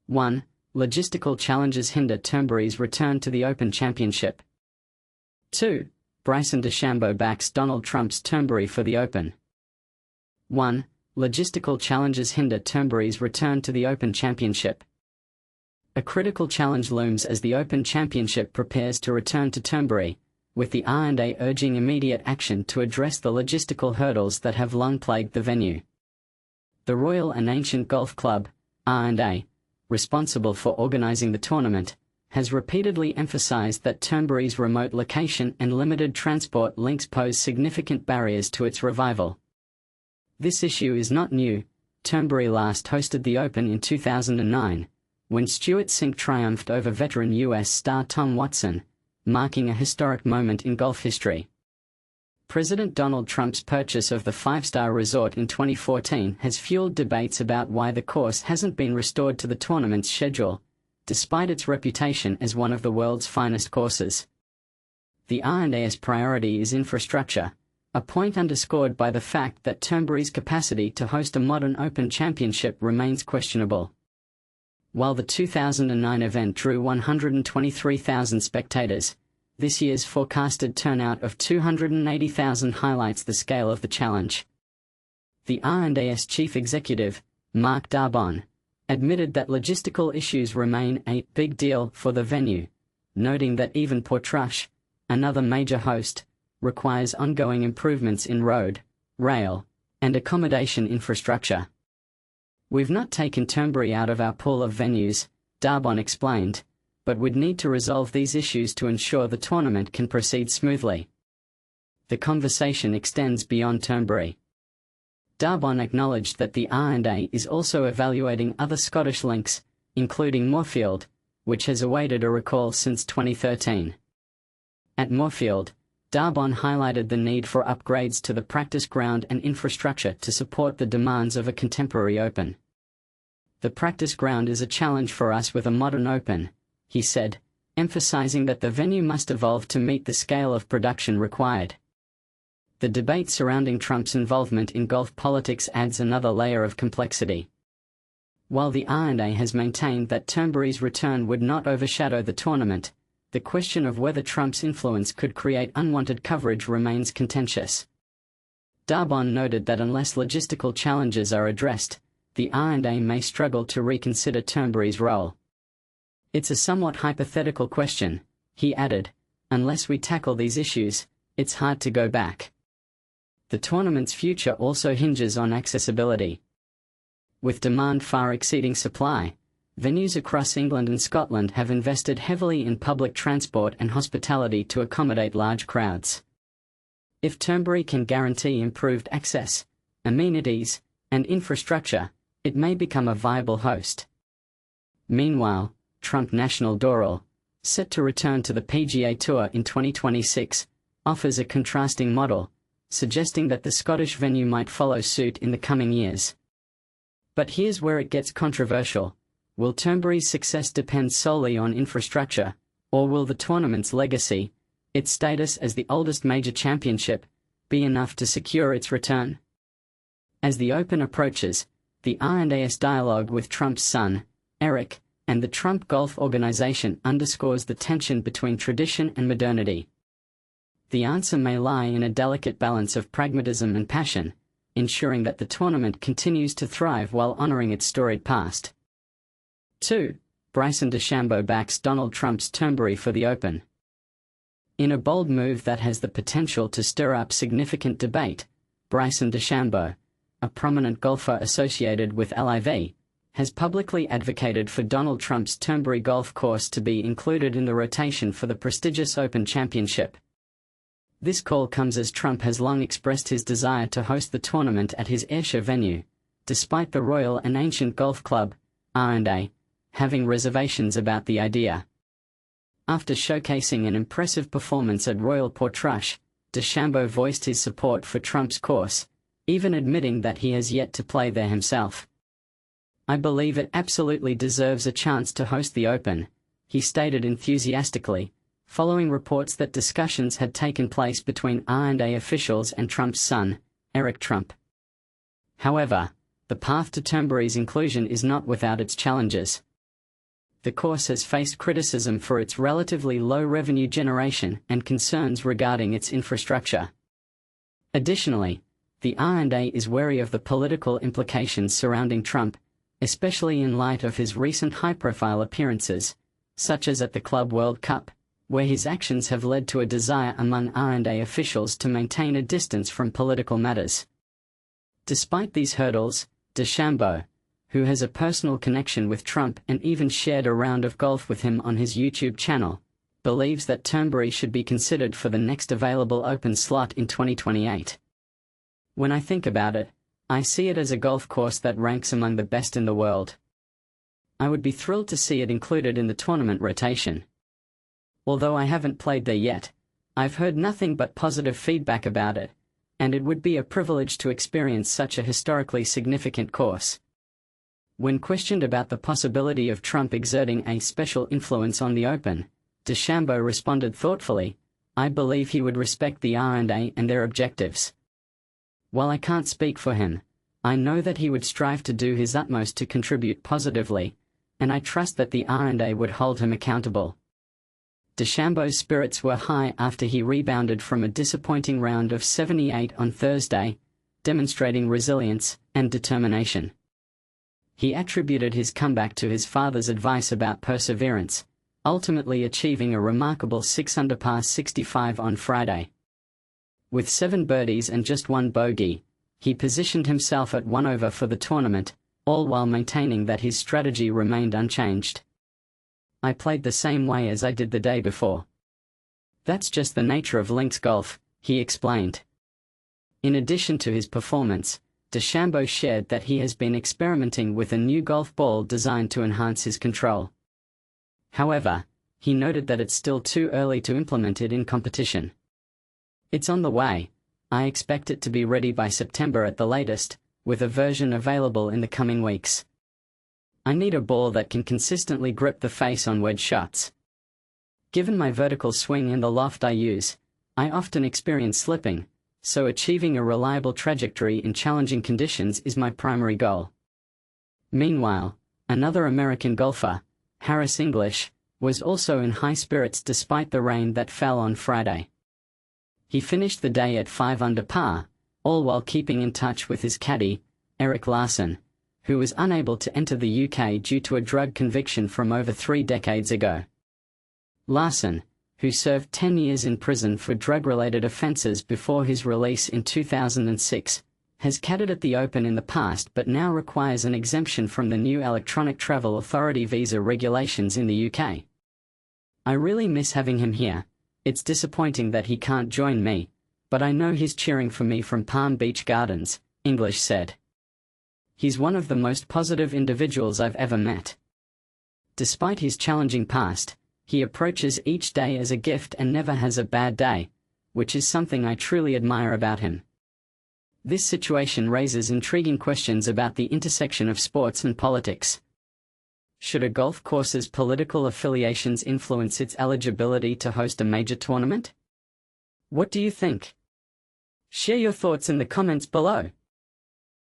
1. Logistical challenges hinder Turnberry's return to the Open Championship. 2. Bryson DeChambeau backs Donald Trump's Turnberry for the Open. 1. Logistical challenges hinder Turnberry's return to the Open Championship. A critical challenge looms as the Open Championship prepares to return to Turnberry, with the R&A urging immediate action to address the logistical hurdles that have long plagued the venue. The Royal and Ancient Golf Club, R&A, responsible for organising the tournament, has repeatedly emphasised that Turnberry's remote location and limited transport links pose significant barriers to its revival. This issue is not new. Turnberry last hosted the Open in 2009, when Stewart Cink triumphed over veteran US star Tom Watson, marking a historic moment in golf history. President Donald Trump's purchase of the five-star resort in 2014 has fueled debates about why the course hasn't been restored to the tournament's schedule, despite its reputation as one of the world's finest courses. The R&A's priority is infrastructure, a point underscored by the fact that Turnberry's capacity to host a modern Open Championship remains questionable. While the 2009 event drew 123,000 spectators, this year's forecasted turnout of 280,000 highlights the scale of the challenge. The R&A's chief executive, Mark Darbon, admitted that logistical issues remain a big deal for the venue, noting that even Portrush, another major host, requires ongoing improvements in road, rail, and accommodation infrastructure. "We've not taken Turnberry out of our pool of venues," Darbon explained, "but would need to resolve these issues to ensure the tournament can proceed smoothly." The conversation extends beyond Turnberry. Darbon acknowledged that the R&A is also evaluating other Scottish links, including Moorfield, which has awaited a recall since 2013. At Moorfield, Darbon highlighted the need for upgrades to the practice ground and infrastructure to support the demands of a contemporary Open. "The practice ground is a challenge for us with a modern Open," he said, emphasizing that the venue must evolve to meet the scale of production required. The debate surrounding Trump's involvement in golf politics adds another layer of complexity. While the R&A has maintained that Turnberry's return would not overshadow the tournament, the question of whether Trump's influence could create unwanted coverage remains contentious. Darbon noted that unless logistical challenges are addressed, the R&A may struggle to reconsider Turnberry's role. "It's a somewhat hypothetical question," he added. "Unless we tackle these issues, it's hard to go back." The tournament's future also hinges on accessibility. With demand far exceeding supply, venues across England and Scotland have invested heavily in public transport and hospitality to accommodate large crowds. If Turnberry can guarantee improved access, amenities, and infrastructure, it may become a viable host. Meanwhile, Trump National Doral, set to return to the PGA Tour in 2026, offers a contrasting model, suggesting that the Scottish venue might follow suit in the coming years. But here's where it gets controversial. Will Turnberry's success depend solely on infrastructure, or will the tournament's legacy, its status as the oldest major championship, be enough to secure its return? As the Open approaches, the R&A's dialogue with Trump's son, Eric, and the Trump Golf Organization underscores the tension between tradition and modernity. The answer may lie in a delicate balance of pragmatism and passion, ensuring that the tournament continues to thrive while honoring its storied past. 2. Bryson DeChambeau backs Donald Trump's Turnberry for the Open. In a bold move that has the potential to stir up significant debate, Bryson DeChambeau, a prominent golfer associated with LIV, has publicly advocated for Donald Trump's Turnberry golf course to be included in the rotation for the prestigious Open Championship. This call comes as Trump has long expressed his desire to host the tournament at his Ayrshire venue, despite the Royal and Ancient Golf Club, R&A, having reservations about the idea. After showcasing an impressive performance at Royal Portrush, DeChambeau voiced his support for Trump's course, even admitting that he has yet to play there himself. "I believe it absolutely deserves a chance to host the Open," he stated enthusiastically, following reports that discussions had taken place between R&A officials and Trump's son, Eric Trump. However, the path to Turnberry's inclusion is not without its challenges. the course has faced criticism for its relatively low revenue generation and concerns regarding its infrastructure. Additionally, the R&A is wary of the political implications surrounding Trump, especially in light of his recent high-profile appearances, such as at the Club World Cup, where his actions have led to a desire among R&A officials to maintain a distance from political matters. Despite these hurdles, DeChambeau, who has a personal connection with Trump and even shared a round of golf with him on his YouTube channel, believes that Turnberry should be considered for the next available open slot in 2028. When I think about it, I see it as a golf course that ranks among the best in the world. I would be thrilled to see it included in the tournament rotation. Although I haven't played there yet, I've heard nothing but positive feedback about it, and it would be a privilege to experience such a historically significant course. When questioned about the possibility of Trump exerting a special influence on the Open, DeChambeau responded thoughtfully, "I believe he would respect the R&A and their objectives. While I can't speak for him, I know that he would strive to do his utmost to contribute positively, and I trust that the R&A would hold him accountable." DeChambeau's spirits were high after he rebounded from a disappointing round of 78 on Thursday, demonstrating resilience and determination. He attributed his comeback to his father's advice about perseverance, ultimately achieving a remarkable 6-under par 65 on Friday. With 7 birdies and just 1 bogey, he positioned himself at 1 over for the tournament, all while maintaining that his strategy remained unchanged. "I played the same way as I did the day before. That's just the nature of links golf," he explained. In addition to his performance, DeChambeau shared that he has been experimenting with a new golf ball designed to enhance his control. However, he noted that it's still too early to implement it in competition. "It's on the way. I expect it to be ready by September at the latest, with a version available in the coming weeks. I need a ball that can consistently grip the face on wedge shots. Given my vertical swing and the loft I use, I often experience slipping, so achieving a reliable trajectory in challenging conditions is my primary goal." Meanwhile, another American golfer, Harris English, was also in high spirits despite the rain that fell on Friday. He finished the day at 5 under par, all while keeping in touch with his caddy, Eric Larson, who was unable to enter the UK due to a drug conviction from over 3 decades ago. Larson, who served 10 years in prison for drug-related offences before his release in 2006, has caddied at the Open in the past but now requires an exemption from the new Electronic Travel Authority visa regulations in the UK. "I really miss having him here. It's disappointing that he can't join me, but I know he's cheering for me from Palm Beach Gardens," English said. "He's one of the most positive individuals I've ever met. Despite his challenging past, he approaches each day as a gift and never has a bad day, which is something I truly admire about him." This situation raises intriguing questions about the intersection of sports and politics. Should a golf course's political affiliations influence its eligibility to host a major tournament? What do you think? Share your thoughts in the comments below.